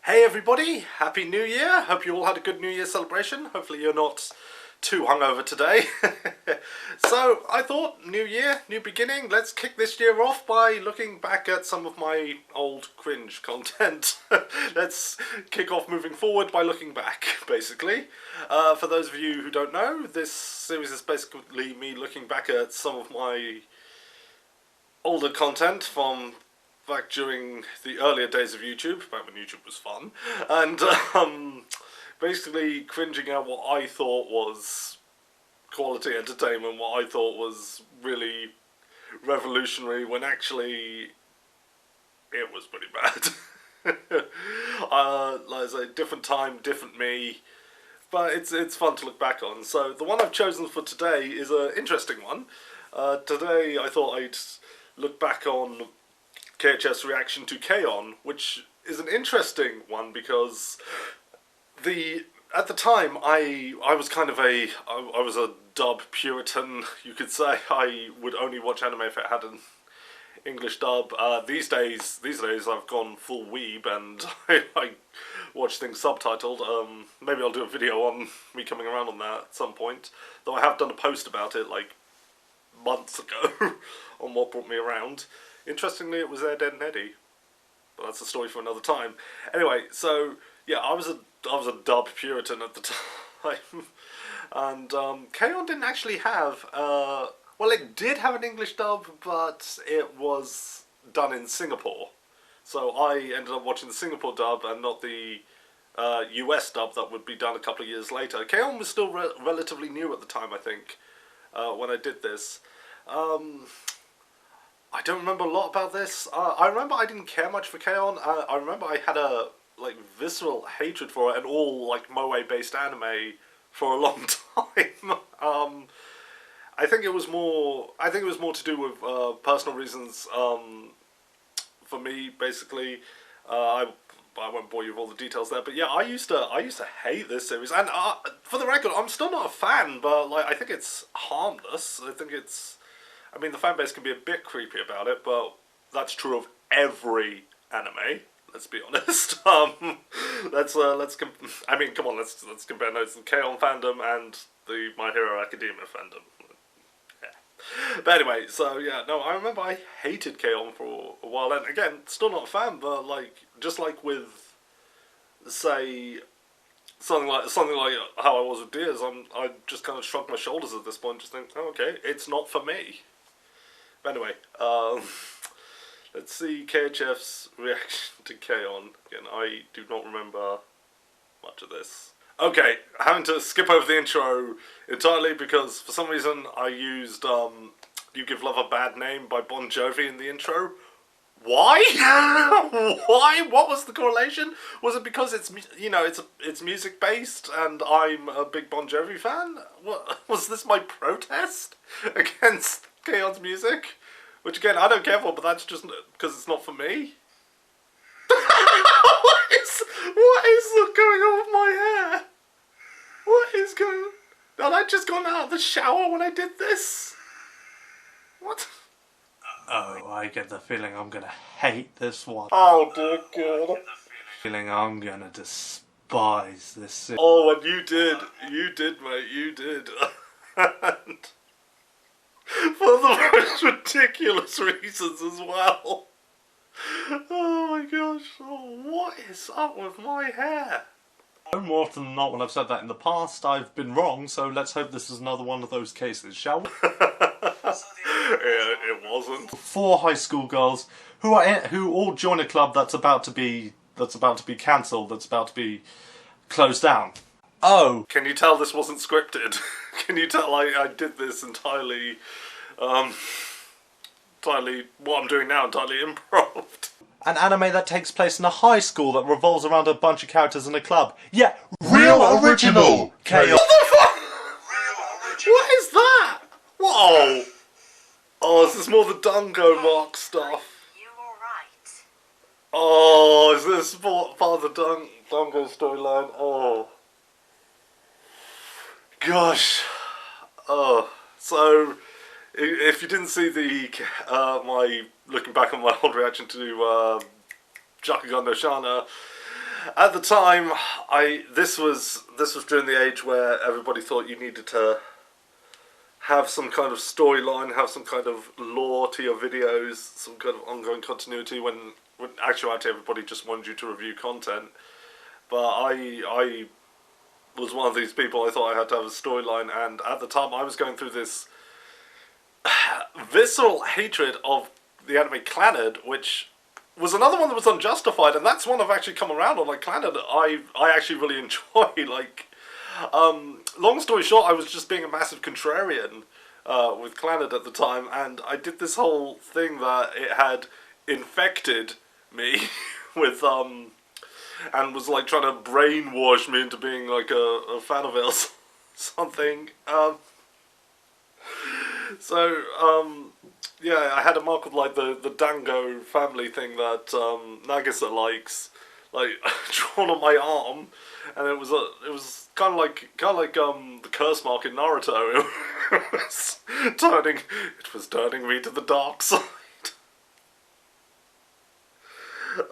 Hey everybody, Happy New Year! Hope you all had a good New Year celebration. Hopefully you're not too hungover today. So, I thought, New Year, new beginning, let's kick this year off by looking back at some of my old cringe content. Let's kick off moving forward by looking back, basically. For those of you who don't know, this series is basically me looking back at some of my older content from back during the earlier days of YouTube, back when YouTube was fun, and basically cringing at what I thought was quality entertainment, what I thought was really revolutionary, when actually it was pretty bad. Like I say, different time, different me, but it's fun to look back on. So the one I've chosen for today is an interesting one. Today I thought I'd look back on KHF's reaction to K-On!, which is an interesting one because at the time I was kind of I was a dub puritan, you could say. I would only watch anime if it had an English dub. These days I've gone full weeb and I watch things subtitled. Maybe I'll do a video on me coming around on that at some point, though I have done a post about it like months ago on what brought me around. Interestingly, it was Ed, Edd and Eddy, but that's a story for another time. Anyway, so yeah, I was a dub puritan at the time, and K-On! Didn't actually have well, it did have an English dub, but it was done in Singapore. So I ended up watching the Singapore dub and not the US dub that would be done a couple of years later. K-On! Was still relatively new at the time, I think, when I did this. I don't remember a lot about this. I remember I didn't care much for K-On!. I remember I had a visceral hatred for it and all moe-based anime for a long time. I think it was more to do with personal reasons for me, basically. I won't bore you with all the details there, but yeah, I used to hate this series. And for the record, I'm still not a fan, but I think it's harmless. I mean, the fanbase can be a bit creepy about it, but that's true of every anime. Let's be honest. Let's compare notes: the K-On! Fandom and the My Hero Academia fandom. Yeah. But anyway, so yeah, no, I remember I hated K-On! For a while, and again, still not a fan, but just like with, say, something like how I was with Deers, I just kind of shrug my shoulders at this point, just think, oh, okay, it's not for me. Anyway, let's see KHF's reaction to K-On! Again, I do not remember much of this. Okay, having to skip over the intro entirely because for some reason I used You Give Love a Bad Name by Bon Jovi in the intro. Why? Why? What was the correlation? Was it because it's music based and I'm a big Bon Jovi fan? What was this, my protest against K-On!'s music? Which again, I don't care for, but that's just because it's not for me. What is going on with my hair? What is going on? Had I just gone out of the shower when I did this? What? Oh, I get the feeling I'm gonna hate this one. Oh dear God. Feeling I'm gonna despise this series. Oh, and you did, mate, you did. And for the most ridiculous reasons as well. Oh my gosh, oh, what is up with my hair? More often than not, when I've said that in the past, I've been wrong, so let's hope this is another one of those cases, shall we? Yeah, it wasn't. 4 high school girls who all join a club that's about to be cancelled, that's about to be closed down. Oh! Can you tell this wasn't scripted? Can you tell I did this entirely what I'm doing now, entirely improv? An anime that takes place in a high school that revolves around a bunch of characters in a club. Yeah, real original! Chaos. What the fuck? What is that? Whoa! Oh, is this more the Dungo Mark stuff? You alright? Oh, is this part of the Dungo storyline? Oh. Gosh. Oh. So, if you didn't see my looking back on my old reaction to Jakugan no Shana, At the time, this was during the age where everybody thought you needed to have some kind of storyline, have some kind of lore to your videos, some kind of ongoing continuity, when in actuality everybody just wanted you to review content. But I was one of these people. I thought I had to have a storyline, and at the time I was going through this visceral hatred of the anime Clannad, which was another one that was unjustified, and that's one I've actually come around on. Like, Clannad, I actually really enjoy. Like, long story short, I was just being a massive contrarian with Clannad at the time, and I did this whole thing that it had infected me with, and was like trying to brainwash me into being like a fan of it or something. Yeah, I had a mark with like the Dango family thing that Nagisa likes, like drawn on my arm, and it was kind of like the curse mark in Naruto. It was turning me to the dark side.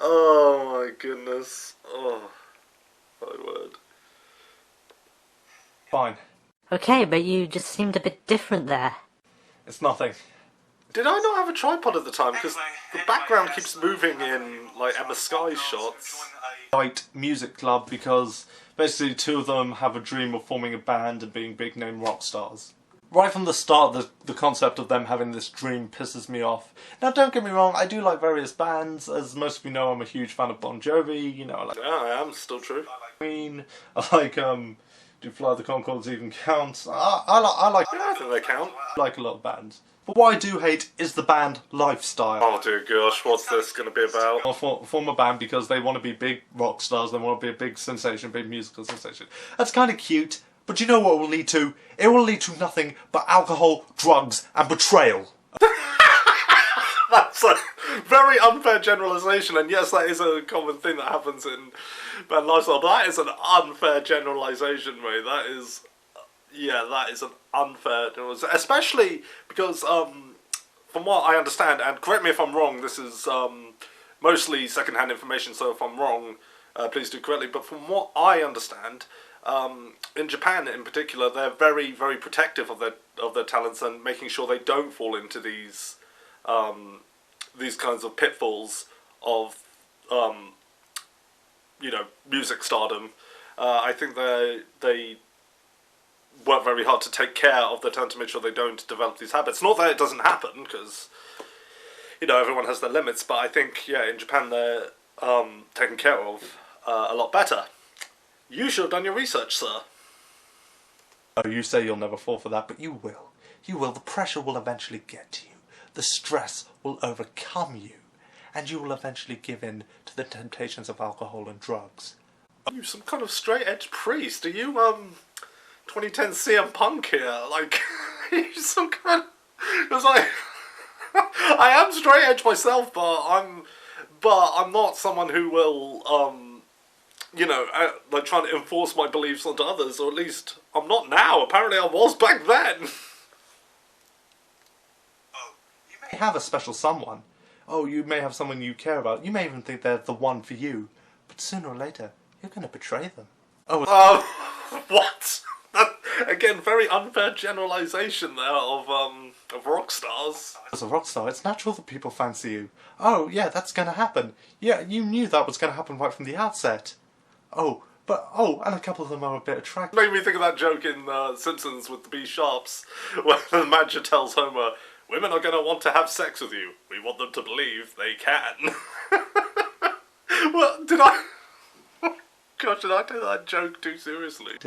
Oh my goodness! Oh my word! Fine. Okay, but you just seemed a bit different there. It's nothing. Did I not have a tripod at the time? Because the background keeps moving in like Emma Sky's shots. Light music club because basically two of them have a dream of forming a band and being big name rock stars. Right from the start, the concept of them having this dream pisses me off. Now, don't get me wrong, I do like various bands. As most of you know, I'm a huge fan of Bon Jovi. You know, I like Yeah, I am still true. Queen. I like Do Fly the Conchords Even Count? I like. Yeah, I think they count. I like a lot of bands. But what I do hate is the band lifestyle. Oh dear gosh, what's this going to be about? I'll form a band because they want to be big rock stars, they want to be a big sensation, big musical sensation. That's kind of cute, but you know what it will lead to? It will lead to nothing but alcohol, drugs, and betrayal. That's a very unfair generalisation, and yes, that is a common thing that happens in band lifestyle, but that is an unfair generalisation, mate. That is... yeah, that is an unfair generalisation. Especially because, from what I understand, and correct me if I'm wrong, this is mostly second-hand information, so if I'm wrong, please do correct me, but from what I understand, in Japan in particular, they're very, very protective of their talents and making sure they don't fall into these kinds of pitfalls of, you know, music stardom. I think they work very hard to take care of their talent to make sure they don't develop these habits. Not that it doesn't happen, because, you know, everyone has their limits, but I think, yeah, in Japan they're taken care of a lot better. You should have done your research, sir. Oh, you say you'll never fall for that, but you will. You will. The pressure will eventually get to you. The stress will overcome you. And you will eventually give in to the temptations of alcohol and drugs. Are you some kind of straight-edge priest? Are you, 2010 CM Punk here? Like, are you some kind of... Because I am straight-edge myself, but I'm not someone who will, you know, like trying to enforce my beliefs onto others, or at least I'm not now. Apparently I was back then. You may have a special someone. Oh, you may have someone you care about. You may even think they're the one for you. But sooner or later, you're going to betray them. Oh, what? Again, very unfair generalisation there of rock stars. As a rock star, it's natural that people fancy you. Oh, yeah, that's going to happen. Yeah, you knew that was going to happen right from the outset. Oh, and a couple of them are a bit attractive. Made me think of that joke in Simpsons with the B Sharps, where the manager tells Homer, "Women are going to want to have sex with you. We want them to believe they can." Well, did I... Gosh, did I take that joke too seriously?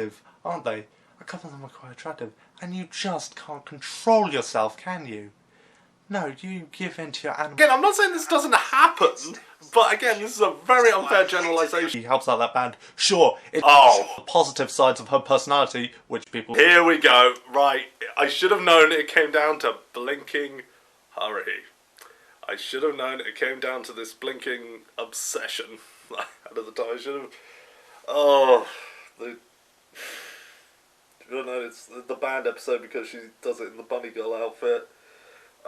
Aren't they? A couple of them are quite attractive. And you just can't control yourself, can you? No, you give in to your animal... Again, I'm not saying this doesn't happen, but again, this is a very unfair generalisation. She helps out that band. Sure, it's the positive sides of her personality, which people... Here we go. Right. I should have known it came down to blinking hurry. I should have known it came down to this blinking obsession. At the time, I should have... Oh, you don't know, it's the band episode because she does it in the bunny girl outfit.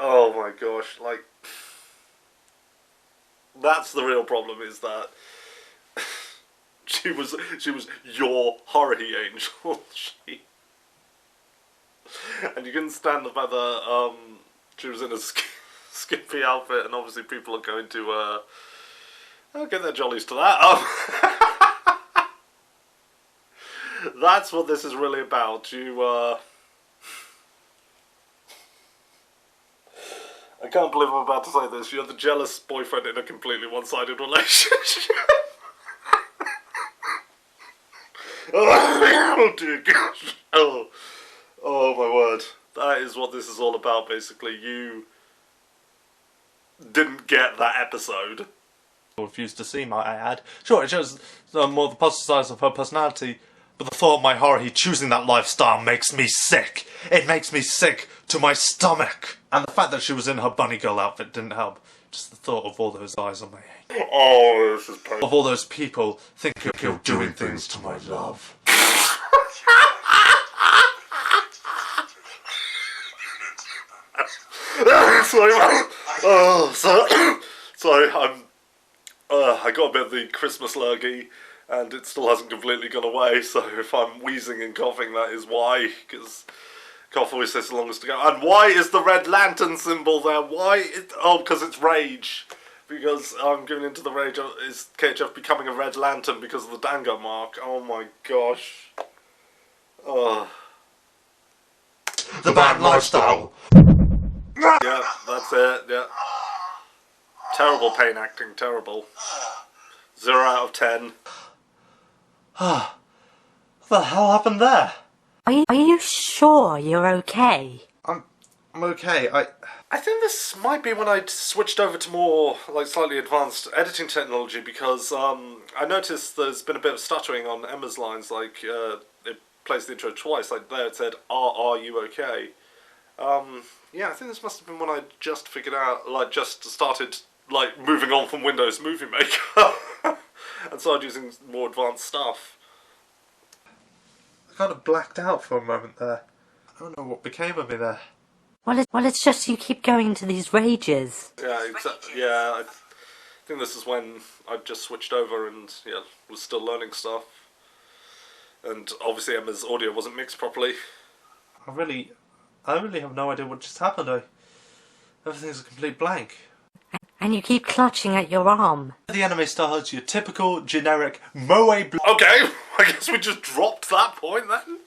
Oh my gosh, like... That's the real problem, is that... She was your horror angel. And you can stand the fact that she was in a skimpy outfit, and obviously people are going to get their jollies to that. That's what this is really about. I can't believe I'm about to say this. You're the jealous boyfriend in a completely one-sided relationship. Oh dear gosh. Oh my word. That is what this is all about, basically. You didn't get that episode. Refused to see, might I add. Sure, it shows more the positive sides of her personality, but the thought of my Haruhi choosing that lifestyle makes me sick. It makes me sick to my stomach. And the fact that she was in her bunny girl outfit didn't help. Just the thought of all those eyes on my head. Oh, this is painful. Of all those people thinking you're doing things to my love. Sorry, I got a bit of the Christmas lurgy, and it still hasn't completely gone away, so if I'm wheezing and coughing, that is why, because cough always takes the longest to go. And why is the red lantern symbol there? Oh, because it's rage. Because I'm giving into the rage. Is KHF becoming a red lantern because of the dango mark? Oh my gosh. Oh. The bad lifestyle. Yeah, that's it, yeah. Terrible pain acting, terrible. 0 out of 10. What the hell happened there? Are you sure you're okay? I'm okay. I think this might be when I switched over to more, like, slightly advanced editing technology, because I noticed there's been a bit of stuttering on Emma's lines, like, it plays the intro twice, like there it said, are you okay? Yeah, I think this must have been when I just figured out, like, just started, like, moving on from Windows Movie Maker, and started using more advanced stuff. I kind of blacked out for a moment there. I don't know what became of me there. Well, it's just you keep going into these rages. Yeah, yeah, I think this is when I just switched over and, yeah, was still learning stuff. And obviously Emma's audio wasn't mixed properly. I really have no idea what just happened. Everything's a complete blank. And you keep clutching at your arm. The anime starts your typical, generic, moe Okay, I guess we just dropped that point then.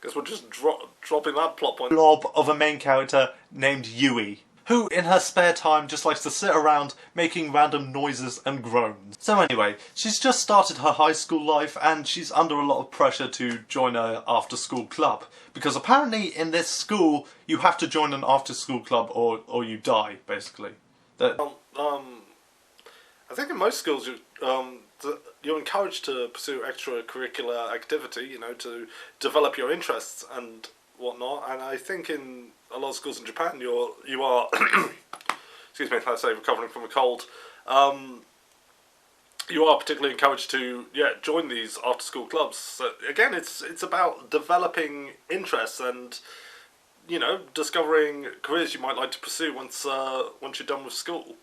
Guess we're just dropping that plot point. blob of a main character named Yui, who in her spare time just likes to sit around making random noises and groans. So anyway, she's just started her high school life and she's under a lot of pressure to join an after-school club. Because apparently in this school, you have to join an after-school club or you die, basically. I think in most schools you're encouraged to pursue extracurricular activity, you know, to develop your interests and whatnot. And I think in a lot of schools in Japan, you are, excuse me, let's say recovering from a cold. You are particularly encouraged to join these after school clubs. So again, it's about developing interests and, you know, discovering careers you might like to pursue once you're done with school.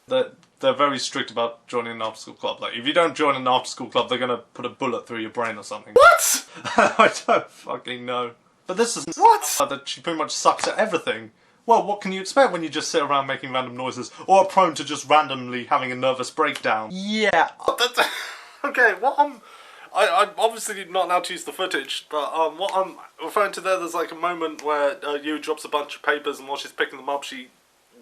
They're very strict about joining an after-school club. Like, if you don't join an after-school club, they're gonna put a bullet through your brain or something. What? I don't fucking know. But this is that she pretty much sucks at everything. Well, what can you expect when you just sit around making random noises, or are prone to just randomly having a nervous breakdown? Yeah. Okay, what I'm obviously not allowed to use the footage, but what I'm referring to there's like a moment where Yu drops a bunch of papers, and while she's picking them up, she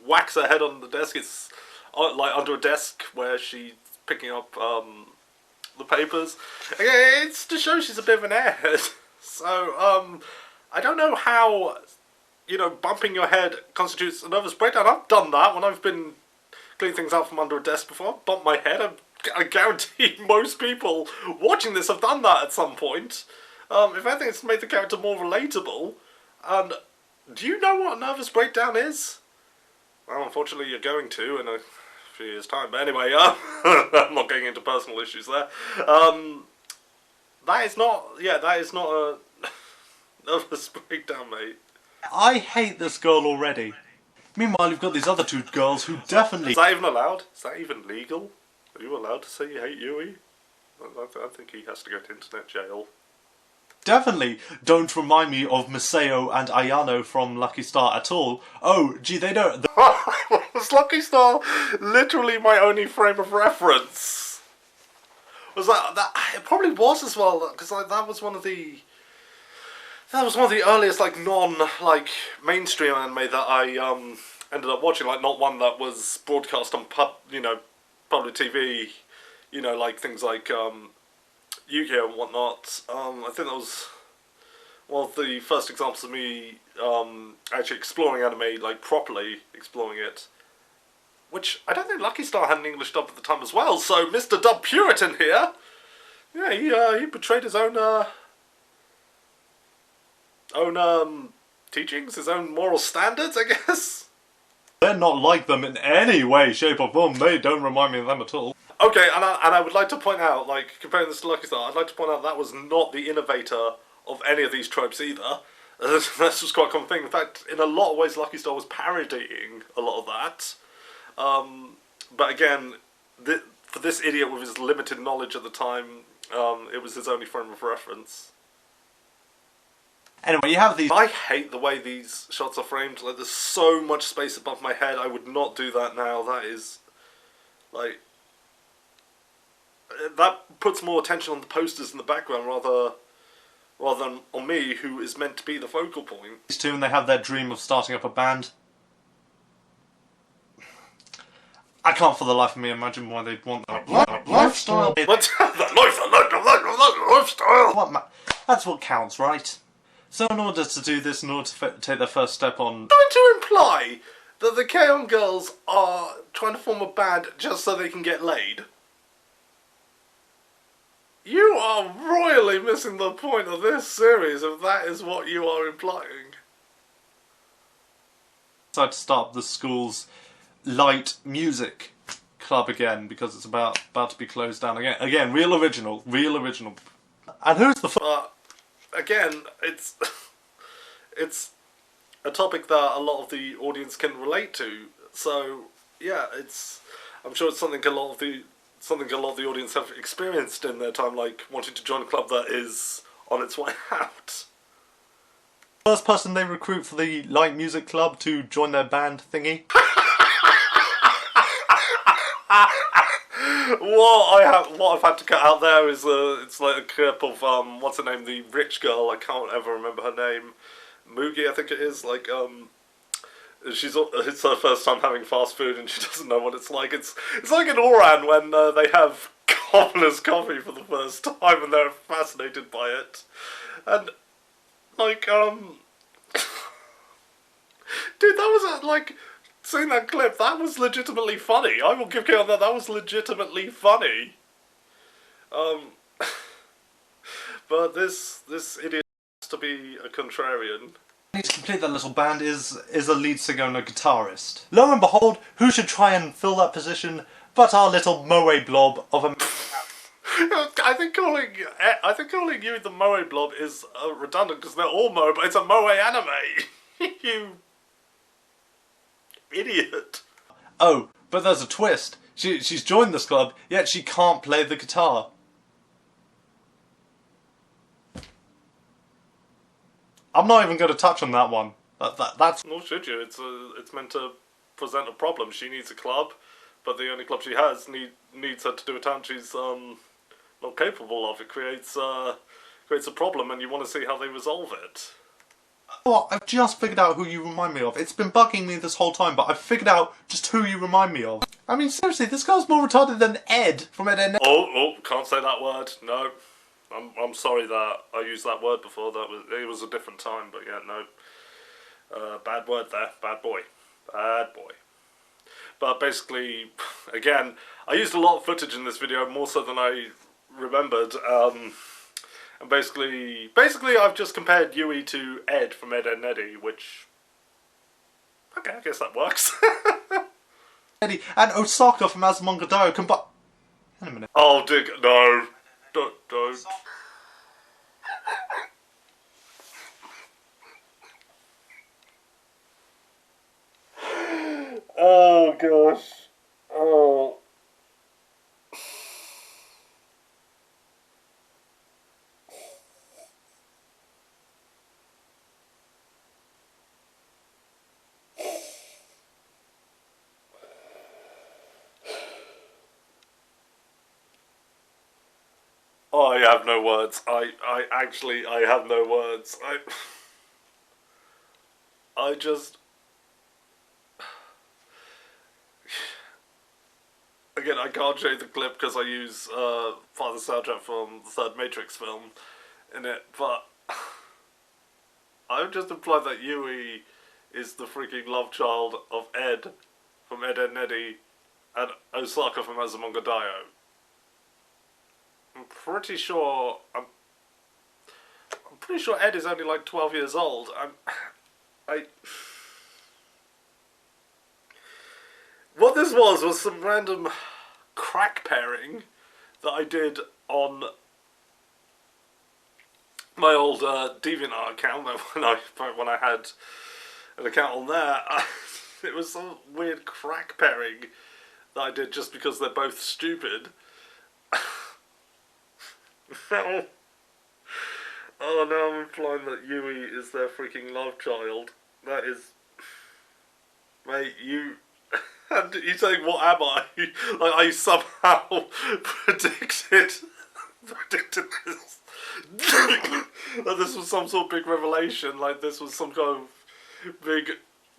whacks her head on the desk. It's like under a desk where she's picking up the papers. Okay, it's to show she's a bit of an airhead. So I don't know how, you know, bumping your head constitutes a nervous breakdown. I've done that when I've been cleaning things out from under a desk before. I've bumped my head. I guarantee most people watching this have done that at some point. If anything, it's made the character more relatable. And do you know what a nervous breakdown is? Well, unfortunately, you're going to in a few years' time. But anyway, I'm not getting into personal issues there. That is not a nervous breakdown, mate. I hate this girl already. Meanwhile, you've got these other two girls who definitely... Is that even allowed? Is that even legal? Are you allowed to say you hate Yui? I think he has to go to internet jail. Definitely don't remind me of Maseo and Ayano from Lucky Star at all. Oh, gee, they don't... Was Lucky Star literally my only frame of reference? Was that it probably was as well, because that was one of the earliest mainstream anime that I ended up watching, like not one that was broadcast on public TV, like things like Yu-Gi-Oh and whatnot. I think that was one of the first examples of me actually exploring anime, like properly exploring it. Which I don't think Lucky Star had an English dub at the time as well. So Mr. Dub Puritan here, yeah, he betrayed his own teachings, his own moral standards, I guess. They're not like them in any way, shape or form. They don't remind me of them at all. Okay, and I would like to point out, like, comparing this to Lucky Star, I'd like to point out that was not the innovator of any of these tropes either. That's just quite a common thing. In fact, in a lot of ways, Lucky Star was parodying a lot of that. But again, for this idiot with his limited knowledge at the time, it was his only frame of reference. Anyway, you have these... I hate the way these shots are framed. Like, there's so much space above my head. I would not do that now. That is, like... That puts more attention on the posters in the background rather than on me, who is meant to be the focal point. These two, and they have their dream of starting up a band. I can't for the life of me imagine why they'd want that lifestyle. What? The lifestyle! That's what counts, right? So in order to do this, in order to take their first step on... Trying to imply that the K-On! Girls are trying to form a band just so they can get laid. You are royally missing the point of this series if that is what you are implying. Decided to start the school's light music club again because it's about to be closed down again. Again, real original. And who's the again, it's it's a topic that a lot of the audience can relate to. So yeah, I'm sure it's something a lot of the audience have experienced in their time, like wanting to join a club that is on its way out. first person they recruit for the light music club to join their band thingy? What I've had to cut out there is it's like a clip of what's her name, the rich girl. I can't ever remember her name. Mugi, I think it is. Like it's her first time having fast food and she doesn't know what it's like. It's like in Oran when they have commoner's coffee for the first time and they're fascinated by it. And like dude, that was like. Seeing that clip, that was legitimately funny. I will give you on that. That was legitimately funny. But this idiot has to be a contrarian. To complete that little band is a lead singer and a guitarist. Lo and behold, who should try and fill that position but our little moe blob of a... I think calling you the moe blob is redundant because they're all moe, but it's a moe anime. You idiot. Oh, but there's a twist. She's joined this club, yet she can't play the guitar. I'm not even going to touch on that one. That's... Nor should you. It's meant to present a problem. She needs a club, but the only club she has needs her to do a talent she's not capable of. It creates a problem, and you want to see how they resolve it. Oh, I've just figured out who you remind me of. It's been bugging me this whole time, but I've figured out just who you remind me of. I mean, seriously, this guy's more retarded than Ed from Ed and Ed. Oh, can't say that word. No, I'm sorry that I used that word before. It was a different time, but yeah, no, bad word there. Bad boy. But basically, again, I used a lot of footage in this video, more so than I remembered. And basically, I've just compared Yui to Ed from Ed and Eddy, which... Okay, I guess that works. Eddie and Osaka from Azumanga Daioh combined... Hang a minute. Oh, Dick, no. Don't. Oh, gosh. Oh. I have no words. I have no words. I just... Again, I can't show you the clip because I use part of the soundtrack from the third Matrix film in it, but I would just imply that Yui is the freaking love child of Ed from Ed, Edd n Eddy and Osaka from Azumanga Daioh. I'm pretty sure Ed is only like 12 years old. What this was some random crack pairing that I did on my old DeviantArt account when I had an account on there. It was some weird crack pairing that I did just because they're both stupid. Oh no, I'm implying that Yui is their freaking love child. That is... Mate, you... And you saying, what am I? Like, I somehow predicted this. That this was some sort of big revelation, like this was some kind of big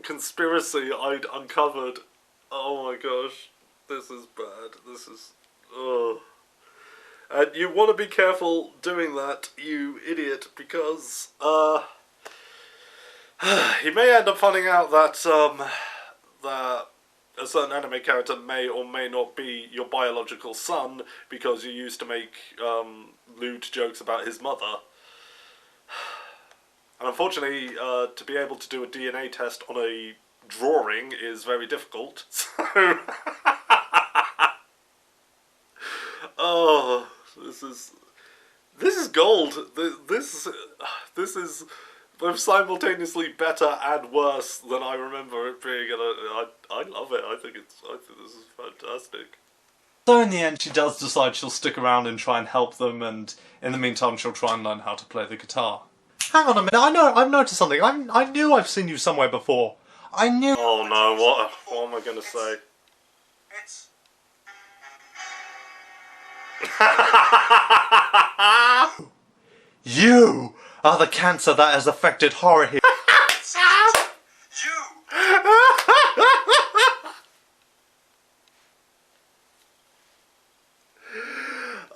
conspiracy I'd uncovered. Oh my gosh, this is bad. This is... Ugh. And you want to be careful doing that, you idiot, because you may end up finding out that that a certain anime character may or may not be your biological son because you used to make lewd jokes about his mother. And unfortunately, to be able to do a DNA test on a drawing is very difficult. So, oh, this is gold. This is both simultaneously better and worse than I remember it being, and I love it. I think this is fantastic. So in the end, she does decide she'll stick around and try and help them, and in the meantime, she'll try and learn how to play the guitar. Hang on a minute, I've noticed something. I knew I've seen you somewhere before. I knew... Oh no, what am I going to say? You are the cancer that has affected horror here.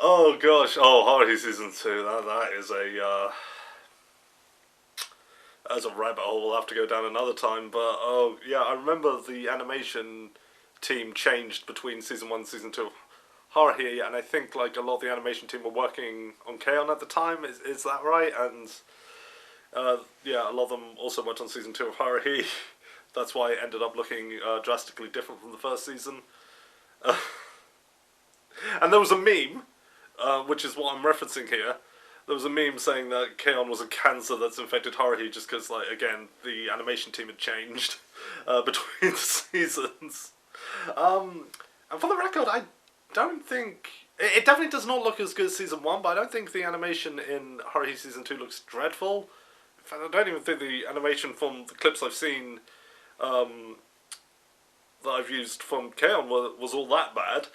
Oh gosh, Horror Season 2, that is that's a rabbit hole we'll have to go down another time, but oh yeah, I remember the animation team changed between Season 1 and Season 2 of Haruhi, and I think like a lot of the animation team were working on K-On! At the time, is that right? And yeah, a lot of them also worked on Season 2 of Haruhi. That's why it ended up looking drastically different from the first season. And there was a meme, which is what I'm referencing here. There was a meme saying that K-On! Was a cancer that's infected Haruhi just because, like, again, the animation team had changed between the seasons. And for the record, I don't think... It definitely does not look as good as Season 1, but I don't think the animation in Haruhi Season 2 looks dreadful. In fact, I don't even think the animation from the clips I've seen that I've used from K-On! Was all that bad.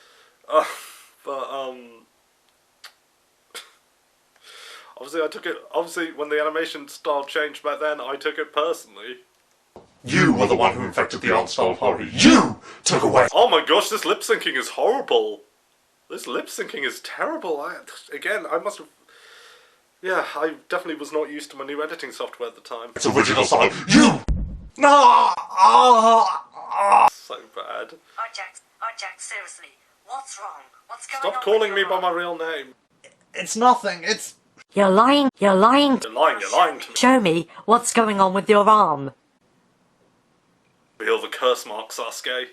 Obviously I took it, when the animation style changed back then, I took it personally. You were the one who infected the art style of Haruhi. You took away... Oh my gosh, this lip syncing is horrible. This lip syncing is terrible. I must have... Yeah, I definitely was not used to my new editing software at the time. Its original style. You! So bad. Jack, seriously, what's wrong? What's going Stop calling me by my real name. It's nothing, it's... You're lying. You're lying to me. Show me what's going on with your arm. Reveal the curse mark, Sasuke.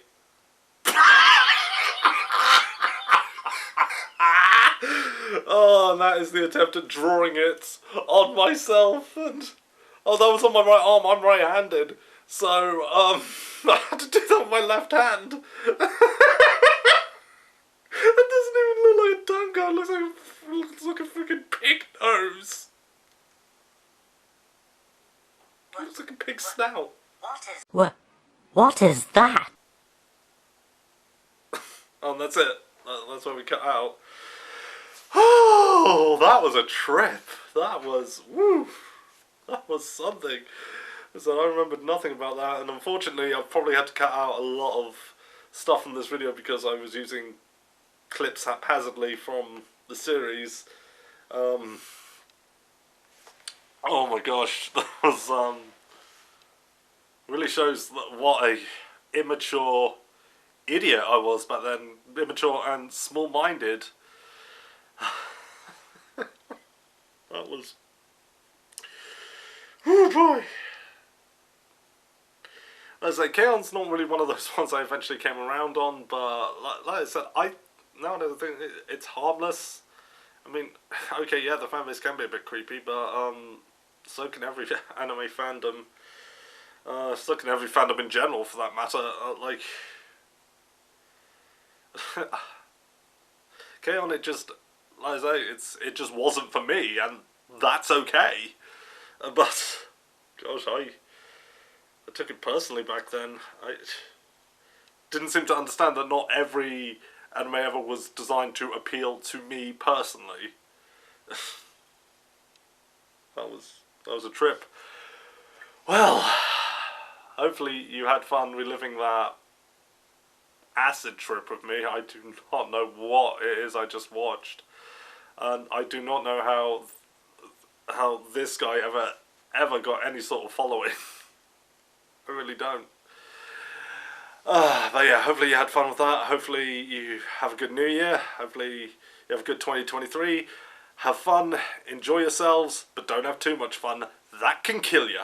Oh, and that is the attempt at drawing it on myself, and oh, that was on my right arm. I'm right-handed, so I had to do that with my left hand. It doesn't even look like a dango. It looks like a freaking pig nose. It looks like a pig snout. What is that? Oh, and that's it. That's where we cut out. Oh, that was a trip. That was, woo, that was something. So I remembered nothing about that, and unfortunately I've probably had to cut out a lot of stuff from this video because I was using clips haphazardly from the series. Oh my gosh, that was, really shows what a immature idiot I was back then. Immature and small-minded. That was... Oh boy! As I say, K-on's not really one of those ones I eventually came around on, but like I said, nowadays I think it's harmless. I mean, okay, yeah, the fanbase can be a bit creepy, but so can every anime fandom. So can every fandom in general, for that matter. Like, K-on, it just, like I say, it just wasn't for me, and that's okay. But gosh, I took it personally back then. I didn't seem to understand that not every anime ever was designed to appeal to me personally. That was a trip. Well, hopefully you had fun reliving that acid trip with me. I do not know what it is I just watched, and I do not know how this guy ever got any sort of following. I really don't. But yeah, hopefully you had fun with that. Hopefully you have a good New Year. Hopefully you have a good 2023. Have fun, enjoy yourselves, but don't have too much fun. That can kill you.